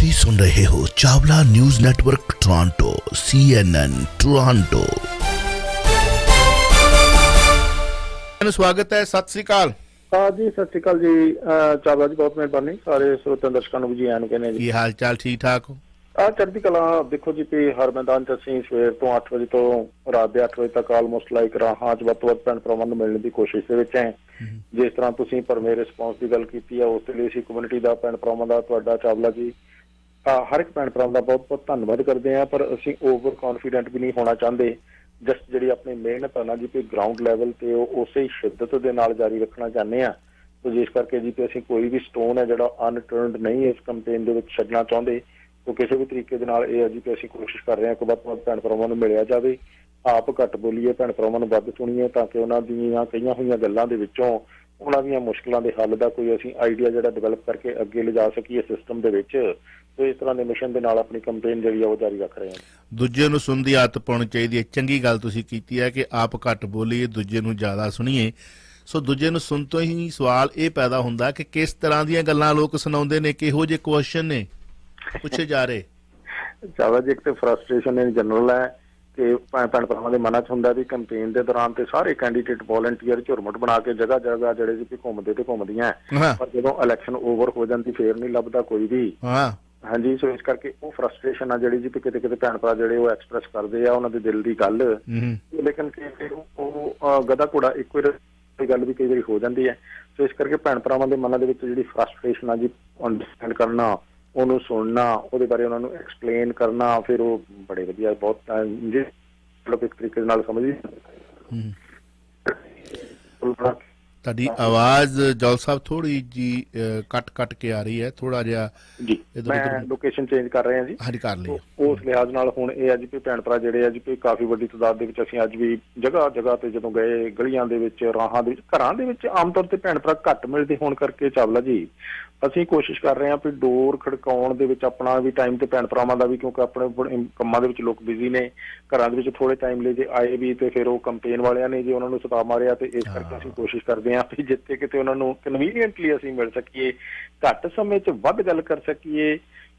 ਤੁਸੀਂ ਸੁਣ ਰਹੇ ਹੋ Chawla news network Toronto CNN Toronto. ਸਵਾਗਤ ਹੈ, ਸਤਿ ਸ੍ਰੀ ਅਕਾਲ। हाँ जी, सत श्रीकाल जी। चावला जी बहुत मेहरबानी। सारे श्रोते दर्शकों को जी आन कहने जी। ਕੀ ਹਾਲ ਚਾਲ, ਠੀਕ ਠਾਕ ਹੋ? चढ़ती कला देखो जी भी हर मैदान च असीं सवेर तो 8 बजे तो रात के 8 बजे तक आलमोस्ट लाइक राहां च वध तो वध भैन भरावां नूं मिलण दी कोशिश दे विच है। जिस तरह तुसीं परमे रिस्पॉन्स की गल कीती है, उस लई असीं कम्यूनिटी दा भैन भरावां दा तुहाडा चावला जी हर एक भैन भरावां दा बहुत बहुत धन्नवाद करदे हां। पर असीं ओवर कॉन्फिडेंट भी नहीं होना चाहते। जस्ट जिहड़ी अपनी मेहनत है ना जी भी ग्राउंड लैवल ते उसे ही शिद्दत दे नाल जारी रखना चाहते हैं। तो जिस करके जी असीं कोई भी स्टोन है जिहड़ा अनटर्नड नहीं इस कंपेन दे विच छड्डना चाहुंदे। तो किसी भी तरीके दे नाल इह है जी कि असीं कोशिश कर रहे हैं कि वध तो वध भैन भरावां नूं मिलिया जावे, आप घट बोलीए, भैन भरावां नूं वध सुणीए, ताकि उन्हां दीयां कईयां होईयां गल्लां दे विचों उन्हां दीयां मुश्किलां दे हल दा कोई असीं आइडिया जिहड़ा डिवेलप करके अगे लिजा सकीए सिस्टम दे विच। तो इस तरह के मिशन दे नाल अपनी कंपेन जिहड़ी आ ओह जारी रख रहे हैं। ਦੂਜੇ ਨੂੰ ਸੁਣਨ ਦੀ ਆਦਤ ਪਾਉਣੀ ਚਾਹੀਦੀ ਹੈ। ਚੰਗੀ ਗੱਲ ਤੁਸੀਂ ਕੀਤੀ ਹੈ ਕਿ ਆਪ ਘੱਟ ਬੋਲੀਏ, ਦੂਜੇ ਨੂੰ ਜ਼ਿਆਦਾ ਸੁਣੀਏ। ਸੋ ਦੂਜੇ ਨੂੰ ਸੁਣ ਤੋਂ ਹੀ ਸਵਾਲ ਇਹ ਪੈਦਾ ਹੁੰਦਾ ਕਿ ਕਿਸ ਤਰ੍ਹਾਂ ਦੀਆਂ ਗੱਲਾਂ ਲੋਕ ਸੁਣਾਉਂਦੇ ਨੇ, ਕਿਹੋ ਜਿਹੇ ਕੁਐਸਚਨ ਨੇ ਪੁੱਛੇ ਜਾ ਰਹੇ। ਚਾਵਲਾ ਜੀ, ਇੱਕ ਤੇ ਫਰਸਟ੍ਰੇਸ਼ਨ ਇਨ ਜਨਰਲ ਹੈ ਕਿ ਭੈਣ ਭਰਾਵਾਂ ਦੇ ਮਨਾਂ 'ਚ ਹੁੰਦਾ ਵੀ ਕੰਪੇਨ ਦੇ ਦੌਰਾਨ ਤੇ ਸਾਰੇ ਕੈਂਡੀਡੇਟ ਵੋਲੰਟੀਅਰ ਝੁਰਮਟ ਬਣਾ ਕੇ ਜਗ੍ਹਾ ਜਗ੍ਹਾ ਜਿਹੜੇ ਜੀ ਵੀ ਘੁੰਮਦੇ ਤੇ ਘੁੰਮਦੀਆਂ, ਪਰ ਜਦੋਂ ਇਲੈਕਸ਼ਨ ਓਵਰ ਹੋ ਜਾਂਦੀ ਫੇਰ ਨਹੀਂ ਲੱਭਦਾ ਕੋਈ ਵੀ। ਹਾਂਜੀ, ਸੋ ਇਸ ਕਰਕੇ ਉਹ ਫਰਸਟ੍ਰੇਸ਼ਨ ਆ ਜਿਹੜੀ ਜੀ ਵੀ ਕਿਤੇ ਕਿਤੇ ਭੈਣ ਭਰਾ ਜਿਹੜੇ ਉਹ ਐਕਸਪ੍ਰੈਸ ਕਰਦੇ ਆ ਉਹਨਾਂ ਦੇ ਦਿਲ ਦੀ ਗੱਲ। ਲੇਕਿਨ ਉਹ ਗਧਾ ਘੋੜਾ ਇੱਕੋ ਹੀ ਗੱਲ ਵੀ ਕਈ ਵਾਰੀ ਹੋ ਜਾਂਦੀ ਹੈ। ਸੋ ਇਸ ਕਰਕੇ ਭੈਣ ਭਰਾਵਾਂ ਦੇ ਮਨਾਂ ਦੇ ਵਿੱਚ ਜਿਹੜੀ ਫਰਸਟ੍ਰੇਸ਼ਨ ਆ ਜੀ ਅੰਡਰਸਟੈਂਡ ਕਰਨਾ, ਉਹਨੂੰ ਸੁਣਨਾ, ਉਹਦੇ ਬਾਰੇ ਉਹਨਾਂ ਨੂੰ ਐਕਸਪਲੇਨ ਕਰਨਾ, ਫਿਰ ਉਹ ਬੜੇ ਵਧੀਆ ਬਹੁਤ ਜੀ ਲੋਕ ਇੱਕ ਤਰੀਕੇ ਨਾਲ ਸਮਝੀ। ਤੁਹਾਡੀ ਆਵਾਜ਼ ਜੌਲ ਸਾਹਿਬ ਥੋੜੀ ਜੀ ਕੱਟ ਕੇ ਆ ਰਹੀ ਹੈ, ਥੋੜਾ ਜਿਹਾ ਜੀ। ਮੈਂ ਲੋਕੇਸ਼ਨ ਚੇਂਜ ਕਰ ਰਹੇ ਹਾਂ ਜੀ। ਹਾਂਜੀ, ਕਰ ਲਈ। ਉਸ ਲਿਹਾਜ਼ ਨਾਲ ਹੁਣ ਇਹ ਅੱਜ ਵੀ ਭੈਣ ਭਰਾ ਜਿਹੜੇ ਅੱਜ ਵੀ ਕਾਫੀ ਵੱਡੀ ਤਾਦਾਦ ਦੇ ਵਿੱਚ ਅਸੀਂ ਅੱਜ ਵੀ ਜਗ੍ਹਾ ਜਗ੍ਹਾ ਤੇ ਜਦੋਂ ਗਏ, ਗਲੀਆਂ ਦੇ ਵਿੱਚ, ਰਾਹਾਂ ਦੇ ਵਿੱਚ, ਘਰਾਂ ਦੇ ਵਿੱਚ ਆਮ ਤੌਰ ਤੇ ਭੈਣ ਭਰਾ ਘੱਟ ਮਿਲਦੇ ਹੋਣ ਕਰਕੇ ਚਾਵਲਾ ਜੀ ਅਸੀਂ ਕੋਸ਼ਿਸ਼ ਕਰ ਰਹੇ ਹਾਂ ਵੀ ਡੋਰ ਖੜਕਾਉਣ ਦੇ ਵਿੱਚ ਆਪਣਾ ਵੀ ਟਾਈਮ ਤੇ ਭੈਣ ਭਰਾਵਾਂ ਦਾ ਵੀ, ਕਿਉਂਕਿ ਆਪਣੇ ਕੰਮਾਂ ਦੇ ਵਿੱਚ ਲੋਕ ਬਿਜ਼ੀ ਨੇ, ਘਰਾਂ ਦੇ ਵਿੱਚ ਥੋੜੇ ਟਾਈਮ ਲਈ ਜੇ ਆਏ ਵੀ ਤੇ ਫਿਰ ਉਹ ਕੰਪੇਨ ਵਾਲਿਆਂ ਨੇ ਜੇ ਉਹਨਾਂ ਨੂੰ ਸਤਾ ਮਾਰਿਆ, ਤੇ ਇਸ ਕਰਕੇ ਅਸੀਂ ਕੋਸ਼ਿਸ਼ ਕਰਦੇ ਹਾਂ ਵੀ ਜਿੱਥੇ ਕਿਤੇ ਉਹਨਾਂ ਨੂੰ ਕਨਵੀਨੀਅੰਟਲੀ ਅਸੀਂ ਮਿਲ ਸਕੀਏ, ਘੱਟ ਸਮੇਂ 'ਚ ਵੱਧ ਗੱਲ ਕਰ ਸਕੀਏ,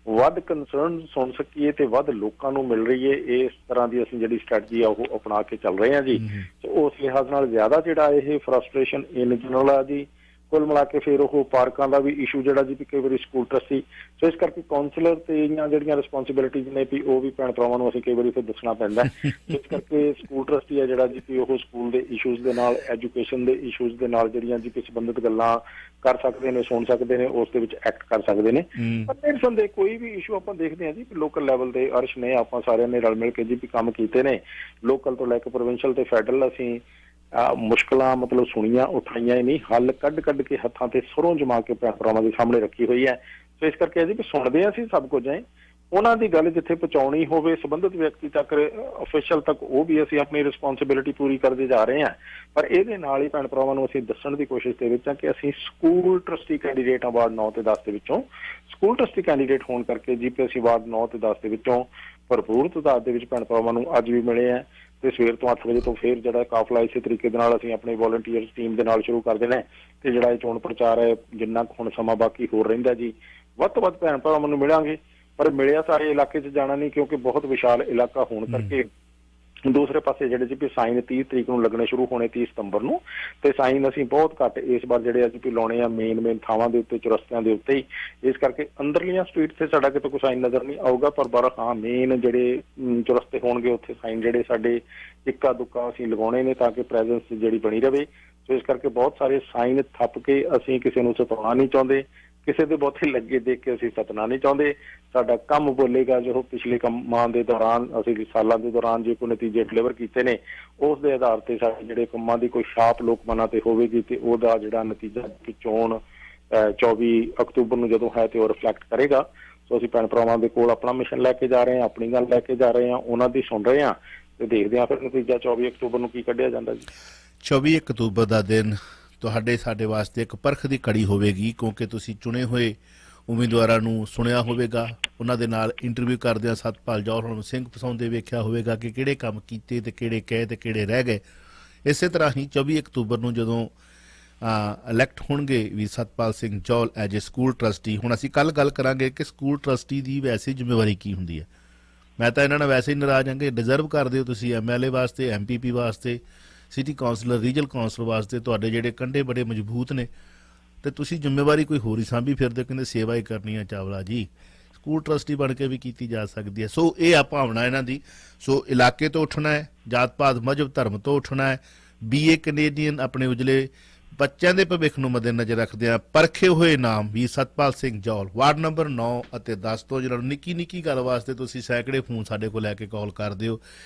ਵੱਧ ਕੰਸਰਨ ਸੁਣ ਸਕੀਏ ਤੇ ਵੱਧ ਲੋਕਾਂ ਨੂੰ ਮਿਲ ਰਹੀ ਹੈ। ਇਸ ਤਰ੍ਹਾਂ ਦੀ ਅਸੀਂ ਜਿਹੜੀ ਸਟ੍ਰੈਟਜੀ ਆ ਉਹ ਅਪਣਾ ਕੇ ਚੱਲ ਰਹੇ ਹਾਂ ਜੀ। ਉਸ ਲਿਹਾਜ਼ ਨਾਲ ਜ਼ਿਆਦਾ ਜਿਹੜਾ ਇਹ ਫਰਸਟ੍ਰੇਸ਼ਨ ਇਨ ਜਨਰਲ ਆ ਜੀ। ਕੁੱਲ ਮਿਲਾ ਕੇ ਫਿਰ ਉਹ ਪਾਰਕਾਂ ਦਾ ਵੀ ਇਸ਼ੂ ਜਿਹੜਾ ਜੀ ਕਈ ਵਾਰੀ ਸਕੂਲ ਟਰਸਟੀ, ਸੋ ਇਸ ਕਰਕੇ ਕਾਉਂਸਲਰ ਤੇ ਜਿਹੜੀਆਂ ਰਿਸਪੌਂਸਿਬਿਲਿਟੀਜ਼ ਨੇ ਵੀ ਉਹ ਵੀ ਭੈਣ ਭਰਾਵਾਂ ਨੂੰ ਅਸੀਂ ਕਈ ਵਾਰੀ ਫਿਰ ਦੱਸਣਾ ਪੈਂਦਾ। ਇਸ ਕਰਕੇ ਸਕੂਲ ਟਰਸਟੀ ਹੈ ਜਿਹੜਾ ਜੀ ਵੀ ਉਹ ਸਕੂਲ ਦੇ ਇਸ਼ੂਜ਼ ਦੇ ਨਾਲ, ਐਜੂਕੇਸ਼ਨ ਦੇ ਇਸ਼ੂਜ਼ ਦੇ ਨਾਲ ਜਿਹੜੀਆਂ ਜੀ ਸੰਬੰਧਿਤ ਗੱਲਾਂ ਕਰ ਸਕਦੇ ਨੇ, ਸੁਣ ਸਕਦੇ ਨੇ, ਉਸ ਦੇ ਵਿੱਚ ਐਕਟ ਕਰ ਸਕਦੇ ਨੇ। ਪਰ ਨਿਰਸੰਦੇਹ ਕੋਈ ਵੀ ਇਸ਼ੂ ਆਪਾਂ ਦੇਖਦੇ ਹਾਂ ਜੀ ਲੋਕਲ ਲੈਵਲ ਤੇ ਅਰਸ਼ ਨੇ ਆਪਾਂ ਸਾਰਿਆਂ ਨੇ ਰਲ ਮਿਲ ਕੇ ਜੀ ਵੀ ਕੰਮ ਕੀਤੇ ਨੇ। ਲੋਕਲ ਤੋਂ ਲੈ ਕੇ ਪ੍ਰੋਵਿੰਸ਼ਲ ਤੇ ਫੈਡਰਲ ਅਸੀਂ ਮੁਸ਼ਕਿਲਾਂ ਮਤਲਬ ਸੁਣੀਆਂ, ਉਠਾਈਆਂ ਹੀ ਨਹੀਂ, ਹੱਲ ਕੱਢ ਕੇ ਹੱਥਾਂ ਤੇ ਸਰੋਂ ਜਮਾ ਕੇ ਭੈਣ ਭਰਾਵਾਂ ਦੇ ਸਾਹਮਣੇ ਰੱਖੀ ਹੋਈ ਹੈ। ਸੋ ਇਸ ਕਰਕੇ ਜੀ ਵੀ ਸੁਣਦੇ ਹਾਂ ਅਸੀਂ ਸਭ ਕੁਝ ਹੈ, ਉਹਨਾਂ ਦੀ ਗੱਲ ਜਿੱਥੇ ਪਹੁੰਚਾਉਣੀ ਹੋਵੇ ਸੰਬੰਧਿਤ ਵਿਅਕਤੀ ਤੱਕ, ਅਫੀਸ਼ੀਅਲ ਤੱਕ, ਉਹ ਵੀ ਅਸੀਂ ਆਪਣੀ ਰਿਸਪੌਂਸਿਬਿਲਿਟੀ ਪੂਰੀ ਕਰਦੇ ਜਾ ਰਹੇ ਹਾਂ। ਪਰ ਇਹਦੇ ਨਾਲ ਹੀ ਭੈਣ ਭਰਾਵਾਂ ਨੂੰ ਅਸੀਂ ਦੱਸਣ ਦੀ ਕੋਸ਼ਿਸ਼ ਦੇ ਵਿੱਚ ਹਾਂ ਕਿ ਅਸੀਂ ਸਕੂਲ ਟਰਸਟੀ ਕੈਂਡੀਡੇਟ ਹਾਂ ਵਾਰਡ 9 ਤੇ 10 ਦੇ ਵਿੱਚੋਂ। ਸਕੂਲ ਟਰਸਟੀ ਕੈਂਡੀਡੇਟ ਹੋਣ ਕਰਕੇ ਅਸੀਂ ਵਾਰਡ 9 ਤੇ 10 ਦੇ ਵਿੱਚੋਂ ਭਰਪੂਰ ਤਾਦਾਦ ਦੇ ਵਿੱਚ ਭੈਣ ਭਰਾਵਾਂ ਨੂੰ ਅੱਜ ਵੀ ਮਿਲੇ ਆ। ਤੇ ਸਵੇਰ ਤੋਂ 8 ਵਜੇ ਤੋਂ ਫਿਰ ਜਿਹੜਾ ਕਾਫਲਾ ਇਸੇ ਤਰੀਕੇ ਦੇ ਨਾਲ ਅਸੀਂ ਆਪਣੇ ਵੋਲੰਟੀਅਰਸ ਟੀਮ ਦੇ ਨਾਲ ਸ਼ੁਰੂ ਕਰ ਦੇਣਾ। ਤੇ ਜਿਹੜਾ ਇਹ ਚੋਣ ਪ੍ਰਚਾਰ ਹੈ, ਜਿੰਨਾ ਕੁ ਹੁਣ ਸਮਾਂ ਬਾਕੀ ਹੋਰ ਰਹਿੰਦਾ ਜੀ, ਵੱਧ ਤੋਂ ਵੱਧ ਭੈਣ ਭਰਾਵਾਂ ਨੂੰ ਮਿਲਾਂਗੇ। ਪਰ ਮਿਲਿਆ ਸਾਰੇ ਇਲਾਕੇ 'ਚ ਜਾਣਾ ਨਹੀਂ, ਕਿਉਂਕਿ ਬਹੁਤ ਵਿਸ਼ਾਲ ਇਲਾਕਾ ਹੋਣ ਕਰਕੇ। ਦੂਸਰੇ ਪਾਸੇ ਜਿਹੜੇ ਜੀ ਵੀ ਸਾਈਨ 30 ਤਰੀਕ ਨੂੰ ਲੱਗਣੇ ਸ਼ੁਰੂ ਹੋਣੇ, 30 ਸਤੰਬਰ ਨੂੰ, ਤੇ ਸਾਈਨ ਅਸੀਂ ਬਹੁਤ ਘੱਟ ਇਸ ਵਾਰ ਜਿਹੜੇ ਅੱਜ ਵੀ ਲਾਉਣੇ ਆ ਮੇਨ ਥਾਵਾਂ ਦੇ ਉੱਤੇ, ਚੁਰਸਤਿਆਂ ਦੇ ਉੱਤੇ ਹੀ। ਇਸ ਕਰਕੇ ਅੰਦਰਲੀਆਂ ਸਟਰੀਟ ਤੇ ਸਾਡਾ ਕਿਤੇ ਕੋਈ ਸਾਈਨ ਨਜ਼ਰ ਨਹੀਂ ਆਊਗਾ, ਪਰ ਹਾਂ ਮੇਨ ਜਿਹੜੇ ਚੁਰਸਤੇ ਹੋਣਗੇ ਉੱਥੇ ਸਾਈਨ ਜਿਹੜੇ ਸਾਡੇ ਇੱਕਾ ਦੁੱਕਾ ਅਸੀਂ ਲਗਾਉਣੇ ਨੇ ਤਾਂ ਕਿ ਪ੍ਰੈਜ਼ੈਂਸ ਜਿਹੜੀ ਬਣੀ ਰਹੇ। ਸੋ ਇਸ ਕਰਕੇ ਬਹੁਤ ਸਾਰੇ ਸਾਈਨ ਥੱਪ ਕੇ ਅਸੀਂ ਕਿਸੇ ਨੂੰ ਸਤਾਉਣਾ ਨਹੀਂ ਚਾਹੁੰਦੇ, ਕਿਸੇ ਦੇ ਬਹੁਤੇ ਲੱਗੇ ਦੇਖ ਕੇ ਅਸੀਂ ਸਤਨਾ ਨਹੀਂ ਚਾਹੁੰਦੇ। ਸਾਡਾ ਕੰਮ ਬੋਲੇਗਾ ਜੋ ਪਿਛਲੇ ਕੰਮਾਂ ਦੇ ਦੌਰਾਨ, ਅਸੀਂ ਸਾਲਾਂ ਦੇ ਦੌਰਾਨ ਜੇ ਕੋਈ ਨਤੀਜੇ ਡਿਲੀਵਰ ਕੀਤੇ ਨੇ, ਉਸ ਦੇ ਆਧਾਰ ਤੇ ਸਾਡੇ ਜਿਹੜੇ ਕੰਮਾਂ ਦੀ ਕੋਈ ਛਾਪ ਲੋਕ ਮਨਾਂ ਤੇ ਹੋਵੇਗੀ ਤੇ ਉਹਦਾ ਜਿਹੜਾ ਨਤੀਜਾ ਚੋਣ 24 ਅਕਤੂਬਰ ਨੂੰ ਜਦੋਂ ਹੈ ਤੇ ਉਹ ਰਿਫਲੈਕਟ ਕਰੇਗਾ। ਸੋ ਅਸੀਂ ਭੈਣ ਭਰਾਵਾਂ ਦੇ ਕੋਲ ਆਪਣਾ ਮਿਸ਼ਨ ਲੈ ਕੇ ਜਾ ਰਹੇ ਹਾਂ, ਆਪਣੀ ਗੱਲ ਲੈ ਕੇ ਜਾ ਰਹੇ ਹਾਂ, ਉਹਨਾਂ ਦੀ ਸੁਣ ਰਹੇ ਹਾਂ ਤੇ ਦੇਖਦੇ ਹਾਂ ਫਿਰ ਨਤੀਜਾ 24 ਅਕਤੂਬਰ ਨੂੰ ਕੀ ਕੱਢਿਆ ਜਾਂਦਾ ਜੀ। 24 ਅਕਤੂਬਰ ਦਾ ਦਿਨ ਤੁਹਾਡੇ ਸਾਡੇ ਵਾਸਤੇ ਇੱਕ ਪਰਖ ਦੀ ਘੜੀ ਹੋਵੇਗੀ, ਕਿਉਂਕਿ ਤੁਸੀਂ ਚੁਣੇ ਹੋਏ ਉਮੀਦਵਾਰਾਂ ਨੂੰ ਸੁਣਿਆ ਹੋਵੇਗਾ, ਉਹਨਾਂ ਦੇ ਨਾਲ ਇੰਟਰਵਿਊ ਕਰਦਿਆਂ ਸਤਪਾਲ ਜੌਹਰ ਨੂੰ ਸਿੰਘ ਫਸਾਉਂਦੇ ਵੇਖਿਆ ਹੋਵੇਗਾ ਕਿ ਕਿਹੜੇ ਕੰਮ ਕੀਤੇ ਤੇ ਕਿਹੜੇ ਕਹੇ ਤੇ ਕਿਹੜੇ ਰਹਿ ਗਏ। ਇਸੇ ਤਰ੍ਹਾਂ ਹੀ 24 ਅਕਤੂਬਰ ਨੂੰ ਜਦੋਂ ਇਲੈਕਟ ਹੋਣਗੇ ਵੀ ਸਤਪਾਲ ਸਿੰਘ ਜੌਲ ਐਜ ਏ ਸਕੂਲ ਟਰਸਟੀ। ਹੁਣ ਅਸੀਂ ਕੱਲ੍ਹ ਗੱਲ ਕਰਾਂਗੇ ਕਿ ਸਕੂਲ ਟਰਸਟੀ ਦੀ ਵੈਸੇ ਜ਼ਿੰਮੇਵਾਰੀ ਕੀ ਹੁੰਦੀ ਹੈ। ਮੈਂ ਤਾਂ ਇਹਨਾਂ ਨਾਲ ਵੈਸੇ ਹੀ ਨਾਰਾਜ਼ ਹਾਂ ਕਿ ਡਿਜ਼ਰਵ ਕਰਦੇ ਹੋ ਤੁਸੀਂ MLA ਵਾਸਤੇ, MPP ਵਾਸਤੇ, ਸਿਟੀ ਕਾਉਂਸਲਰ, ਰੀਜਨਲ ਕਾਉਂਸਲਰ ਵਾਸਤੇ ਤੁਹਾਡੇ ਜਿਹੜੇ ਕੰਢੇ ਬੜੇ ਮਜ਼ਬੂਤ ਨੇ, ਅਤੇ ਤੁਸੀਂ ਜ਼ਿੰਮੇਵਾਰੀ ਕੋਈ ਹੋਰ ਹੀ ਸਾਂਭੀ ਫਿਰਦੇ ਹੋ। ਕਹਿੰਦੇ ਸੇਵਾ ਹੀ ਕਰਨੀ ਆ ਚਾਵਲਾ ਜੀ, ਸਕੂਲ ਟਰਸਟੀ ਬਣ ਕੇ ਵੀ ਕੀਤੀ ਜਾ ਸਕਦੀ ਹੈ। ਸੋ ਇਹ ਆ ਭਾਵਨਾ ਇਹਨਾਂ ਦੀ। ਸੋ ਇਲਾਕੇ ਤੋਂ ਉੱਠਣਾ ਹੈ, ਜਾਤ ਪਾਤ ਮਜ਼ਹਬ ਧਰਮ ਤੋਂ ਉੱਠਣਾ ਹੈ। BA ਕੈਨੇਡੀਅਨ ਆਪਣੇ ਉਜਲੇ ਬੱਚਿਆਂ ਦੇ ਭਵਿੱਖ ਨੂੰ ਮੱਦੇਨਜ਼ਰ ਰੱਖਦਿਆਂ ਪਰਖੇ ਹੋਏ ਨਾਮ ਵੀ ਸਤਪਾਲ ਸਿੰਘ ਜੌਲ, ਵਾਰਡ ਨੰਬਰ 9 ਅਤੇ 10 ਤੋਂ, ਜਿਹਨਾਂ ਨੂੰ ਨਿੱਕੀ ਨਿੱਕੀ ਗੱਲ ਵਾਸਤੇ ਤੁਸੀਂ ਸੈਂਕੜੇ ਫੋਨ ਸਾਡੇ ਕੋਲ ਲੈ ਕੇ ਕਾਲ ਕਰਦੇ ਹੋ।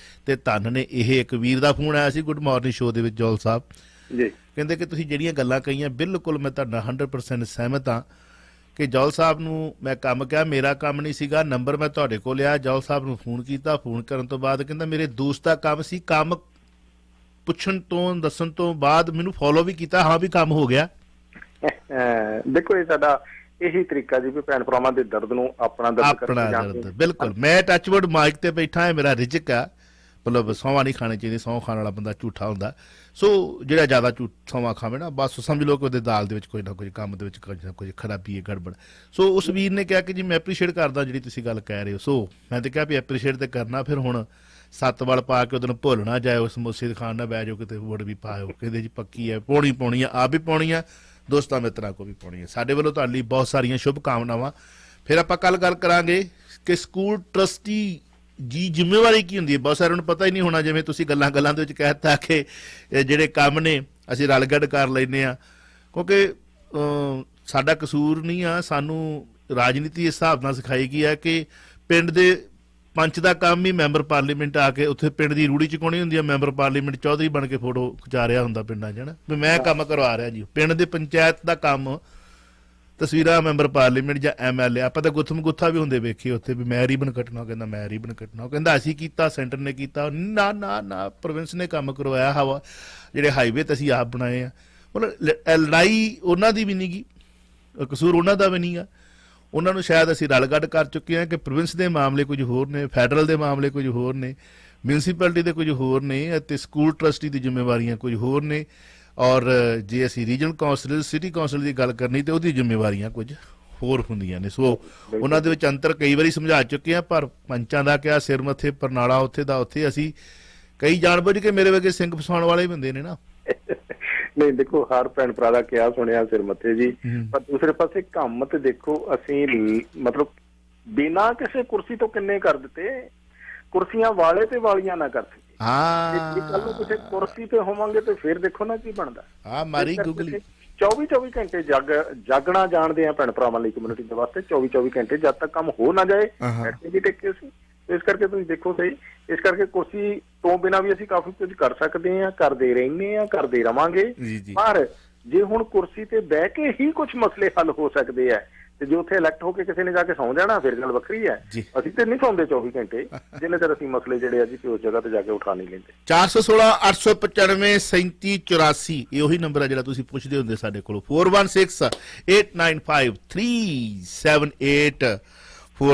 ਤੇ ਧੰਨ ਨੇ ਇਹ ਇੱਕ ਵੀਰ ਦਾ ਫੋਨ ਆਇਆ ਸੀ ਗੁੱਡ ਮਾਰਨਿੰਗ ਸ਼ੋਅ ਦੇ ਵਿੱਚ, ਜੌਲ ਸਾਹਿਬ ਜੀ ਕਹਿੰਦੇ ਕਿ ਤੁਸੀਂ ਜਿਹੜੀਆਂ ਗੱਲਾਂ ਕਹੀਆਂ ਬਿਲਕੁਲ ਮੈਂ ਤੁਹਾਡਾ 100% ਸਹਿਮਤ ਹਾਂ ਕਿ ਜੌਲ ਸਾਹਿਬ ਨੂੰ ਮੈਂ ਕੰਮ ਕਿਹਾ, ਮੇਰਾ ਕੰਮ ਨਹੀਂ ਸੀਗਾ, ਨੰਬਰ ਮੈਂ ਤੁਹਾਡੇ ਕੋਲ ਲਿਆ, ਜੌਲ ਸਾਹਿਬ ਨੂੰ ਫੋਨ ਕੀਤਾ, ਫੋਨ ਕਰਨ ਤੋਂ ਬਾਅਦ ਕਹਿੰਦਾ ਮੇਰੇ ਦੋਸਤ ਦਾ ਕੰਮ ਸੀ, ਕੰਮ ਪੁੱਛਣ ਤੋਂ ਦੱਸਣ ਤੋਂ ਬਾਅਦ ਮੈਨੂੰ ਫੋਲੋ ਵੀ ਕੀਤਾ, ਹਾਂ ਵੀ ਕੰਮ ਹੋ ਗਿਆ। ਦੇਖੋ ਇਹ ਸਾਡਾ ਇਹੀ ਤਰੀਕਾ ਜੀ ਵੀ ਭੈਣ ਭਰਾਵਾਂ ਦੇ ਦਰਦ ਨੂੰ ਆਪਣਾ ਦਰਦ ਬਿਲਕੁਲ। ਮੈਂ ਟੱਚਵੁੱਡ ਮਾਈਕ ਤੇ ਬੈਠਾ ਹੈ, ਮੇਰਾ ਰਿਜਕ ਆ, ਮਤਲਬ ਸੌਂਵਾਂ ਨਹੀਂ ਖਾਣੀ ਚਾਹੀਦੀ, ਸਹੁੰ ਖਾਣ ਵਾਲਾ ਬੰਦਾ ਝੂਠਾ ਹੁੰਦਾ। ਸੋ ਜਿਹੜਾ ਜ਼ਿਆਦਾ ਸੌਂਵਾਂ ਖਾਵੇ ਨਾ, ਬਸ ਸਮਝ ਲਓ ਕਿ ਉਹਦੇ ਦਾਲ ਦੇ ਵਿੱਚ ਕੋਈ ਨਾ ਕੋਈ ਕੰਮ ਦੇ ਵਿੱਚ ਕੁਝ ਨਾ ਕੁਝ ਖਰਾਬੀ ਹੈ, ਗੜਬੜ। ਸੋ ਉਸ ਵੀਰ ਨੇ ਕਿਹਾ ਕਿ ਜੀ ਮੈਂ ਐਪਰੀਸ਼ੀਏਟ ਕਰਦਾ ਜਿਹੜੀ ਤੁਸੀਂ ਗੱਲ ਕਹਿ ਰਹੇ ਹੋ। ਸੋ ਮੈਂ ਤਾਂ ਕਿਹਾ ਵੀ ਐਪਰੀਸ਼ੀਏਟ ਤੇ ਕਰਨਾ, ਫਿਰ ਹੁਣ 7 ਵਲ ਪਾ ਕੇ ਉਹਨੂੰ ਭੁੱਲ ਨਾ ਜਾਇਓ, ਸਮੋਸੇ ਦੀ ਖਾਣ ਨਾ ਬਹਿ ਜਾਓ, ਕਿਤੇ ਵੋਟ ਵੀ ਪਾਇਓ। ਕਹਿੰਦੇ ਜੀ ਪੱਕੀ ਹੈ, ਪਾਉਣੀ ਆ, ਆਪ ਵੀ ਪਾਉਣੀ ਆ, ਦੋਸਤਾਂ ਮਿੱਤਰਾਂ ਕੋ ਵੀ ਪਾਉਣੀ ਹੈ। ਸਾਡੇ ਵੱਲੋਂ ਤੁਹਾਡੇ ਲਈ ਬਹੁਤ ਸਾਰੀਆਂ ਸ਼ੁਭ ਕਾਮਨਾਵਾਂ। ਫਿਰ ਆਪਾਂ ਕੱਲ੍ਹ ਗੱਲ ਕਰਾਂਗੇ ਕਿ ਸਕੂਲ ਟਰਸਟੀ ਜੀ ਜ਼ਿੰਮੇਵਾਰੀ ਕੀ ਹੁੰਦੀ ਹੈ। ਬਹੁਤ ਸਾਰਿਆਂ ਨੂੰ ਪਤਾ ਹੀ ਨਹੀਂ ਹੋਣਾ, ਜਿਵੇਂ ਤੁਸੀਂ ਗੱਲਾਂ ਦੇ ਵਿੱਚ ਕਹਿ ਦਿੱਤਾ ਕਿ ਜਿਹੜੇ ਕੰਮ ਨੇ ਅਸੀਂ ਰਲ ਗੱਡ ਕਰ ਲੈਂਦੇ ਹਾਂ, ਕਿਉਂਕਿ ਸਾਡਾ ਕਸੂਰ ਨਹੀਂ ਆ। ਸਾਨੂੰ ਰਾਜਨੀਤੀ ਇਸ ਹਿਸਾਬ ਨਾਲ ਸਿਖਾਈ ਗਈ ਹੈ ਕਿ ਪਿੰਡ ਦੇ ਪੰਚ ਦਾ ਕੰਮ ਹੀ ਮੈਂਬਰ ਪਾਰਲੀਮੈਂਟ ਆ ਕੇ ਉੱਥੇ ਪਿੰਡ ਦੀ ਰੂੜੀ ਚੁਕਾਉਣੀ ਹੁੰਦੀ ਹੈ, ਮੈਂਬਰ ਪਾਰਲੀਮੈਂਟ ਚੌਧਰੀ ਬਣ ਕੇ ਫੋਟੋ ਖਿਚਾ ਰਿਹਾ ਹੁੰਦਾ ਪਿੰਡਾਂ 'ਚ, ਨਾ ਵੀ ਮੈਂ ਕੰਮ ਕਰਵਾ ਰਿਹਾ ਜੀ। ਪਿੰਡ ਦੇ ਪੰਚਾਇਤ ਦਾ ਕੰਮ ਤਸਵੀਰਾਂ ਮੈਂਬਰ ਪਾਰਲੀਮੈਂਟ ਜਾਂ MLA, ਆਪਾਂ ਤਾਂ ਗੁੱਥਮ ਗੁੱਥਾ ਵੀ ਹੁੰਦੇ ਵੇਖੇ ਉੱਥੇ ਵੀ ਮੈਂ ਰੀਬਨ ਕੱਟਣਾ, ਕਹਿੰਦਾ ਮੈਂ ਰੀਬਨ ਕੱਟਣਾ, ਉਹ ਕਹਿੰਦਾ ਅਸੀਂ ਕੀਤਾ, ਸੈਂਟਰ ਨੇ ਕੀਤਾ। ਨਾ ਨਾ ਨਾ, ਪ੍ਰੋਵਿੰਸ ਨੇ ਕੰਮ ਕਰਵਾਇਆ। ਹਵਾ ਜਿਹੜੇ ਹਾਈਵੇ ਤਾਂ ਅਸੀਂ ਆਪ ਬਣਾਏ ਆ। ਮਤਲਬ ਲੜਾਈ ਉਹਨਾਂ ਦੀ ਵੀ ਨਹੀਂ ਗੀ, ਕਸੂਰ ਉਹਨਾਂ ਦਾ ਵੀ ਨਹੀਂ ਗਾ। ਉਹਨਾਂ ਨੂੰ ਸ਼ਾਇਦ ਅਸੀਂ ਰਲ ਗੱਡ ਕਰ ਚੁੱਕੇ ਹਾਂ ਕਿ ਪ੍ਰੋਵਿੰਸ ਦੇ ਮਾਮਲੇ ਕੁਝ ਹੋਰ ਨੇ, ਫੈਡਰਲ ਦੇ ਮਾਮਲੇ ਕੁਝ ਹੋਰ ਨੇ, ਮਿਊਨਿਸਪੈਲਿਟੀ ਦੇ ਕੁਝ ਹੋਰ ਨੇ, ਅਤੇ ਸਕੂਲ ਟਰਸਟੀ ਦੀ ਜ਼ਿੰਮੇਵਾਰੀਆਂ ਕੁਝ ਹੋਰ ਨੇ। ਔਰ ਜੇ ਅਸੀਂ ਰੀਜਨਲ ਕਾਉਂਸਲਰ, ਸਿਟੀ ਕਾਉਂਸਲ ਦੀ ਗੱਲ ਕਰਨੀ ਤਾਂ ਉਹਦੀ ਜ਼ਿੰਮੇਵਾਰੀਆਂ ਕੁਝ ਹੋਰ ਹੁੰਦੀਆਂ ਨੇ। ਸੋ ਉਹਨਾਂ ਦੇ ਵਿੱਚ ਅੰਤਰ ਕਈ ਵਾਰੀ ਸਮਝਾ ਚੁੱਕੇ ਹਾਂ, ਪਰ ਪੰਚਾਂ ਦਾ ਕਿਹਾ ਸਿਰ ਮੱਥੇ, ਪਰਨਾਲਾ ਉੱਥੇ ਦਾ ਉੱਥੇ। ਅਸੀਂ ਕਈ ਜਾਣਬੁੱਝ ਕੇ ਮੇਰੇ ਵਰਗੇ ਸਿੰਘ ਫਸਾਉਣ ਵਾਲੇ ਵੀ ਹੁੰਦੇ ਨੇ ਨਾ। ਨਹੀਂ ਦੇਖੋ, ਹਰ ਭੈਣ ਭਰਾ ਦਾ ਕਿਹਾ ਸੁਣਿਆ ਸਿਰ ਮੱਥੇ ਜੀ, ਪਰ ਦੂਸਰੇ ਪਾਸੇ ਕੰਮ ਤੇ ਦੇਖੋ ਅਸੀਂ ਮਤਲਬ ਬਿਨਾਂ ਕਿਸੇ ਕੁਰਸੀ ਤੋਂ ਕਿੰਨੇ ਕਰ ਦਿੱਤੇ, ਕੁਰਸੀਆਂ ਵਾਲੇ ਤੇ ਵਾਲੀਆਂ ਨਾ ਕਰ ਸਕੇ। ਕੱਲ ਨੂੰ ਕਿਸੇ ਕੁਰਸੀ ਤੇ ਹੋਵਾਂਗੇ ਤੇ ਫਿਰ ਦੇਖੋ ਨਾ ਕੀ ਬਣਦਾ। ਮਾਰੀ ਗੁਗਲੀ 24 ਘੰਟੇ ਜਾਗਣਾ ਜਾਣਦੇ ਆ ਭੈਣ ਭਰਾਵਾਂ ਲਈ, ਕਮਿਊਨਿਟੀ ਦੇ ਵਾਸਤੇ 24 ਘੰਟੇ ਜਦ ਤੱਕ ਕੰਮ ਹੋ ਨਾ ਜਾਏ ਬੈਠੇ ਵੀ ਟੇਕੇ ਸੀ। ਇਸ ਕਰਕੇ ਤੁਸੀਂ ਦੇਖੋ ਸਹੀ, ਇਸ ਕਰਕੇ ਕੁਰਸੀ ਤੋਂ ਬਿਨਾਂ ਵੀ ਅਸੀਂ ਕਾਫੀ ਕੁਝ ਕਰ ਸਕਦੇ ਹਾਂ, ਕਰਦੇ ਰਹਿੰਦੇ ਹਾਂ, ਕਰਦੇ ਰਵਾਂਗੇ। ਪਰ ਜੇ ਹੁਣ ਕੁਰਸੀ ਤੇ ਬਹਿ ਕੇ ਹੀ ਕੁਝ ਮਸਲੇ ਹੱਲ ਹੋ ਸਕਦੇ ਆ ਤੇ ਜੇ ਉੱਥੇ ਇਲੈਕਟ ਹੋ ਕੇ ਕਿਸੇ ਨੇ ਜਾ ਕੇ ਸੌਂ ਜਾਣਾ, ਫਿਰ ਗੱਲ ਵੱਖਰੀ ਹੈ। ਅਸੀਂ ਤੇ ਨਹੀਂ ਸੌਂਦੇ 24 ਘੰਟੇ, ਜਿੰਨੇ ਚਿਰ ਅਸੀਂ ਮਸਲੇ ਜਿਹੜੇ ਆ ਜੀ ਉਸ ਜਗ੍ਹਾ ਤੇ ਜਾ ਕੇ ਉਠਾ ਨਹੀਂ ਲੈਂਦੇ। 416 895 3784 ਇਹ ਉਹੀ ਨੰਬਰ ਹੈ ਜਿਹੜਾ ਤੁਸੀਂ ਪੁੱਛਦੇ ਹੁੰਦੇ ਸਾਡੇ ਕੋਲੋਂ। 416895 3784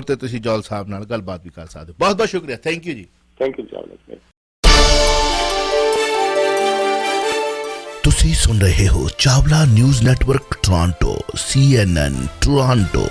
ਤੇ ਤੁਸੀਂ ਜੌਲ ਸਾਹਿਬ ਨਾਲ ਗੱਲਬਾਤ ਵੀ ਕਰ ਸਕਦੇ ਹੋ। ਬਹੁਤ ਬਹੁਤ ਸ਼ੁਕਰੀਆ, ਥੈਂਕ ਯੂ ਜੀ। Thank you Chawla. ਤੁਸੀਂ ਸੁਣ ਰਹੇ ਹੋ Chawla news network Toronto CNN Toronto.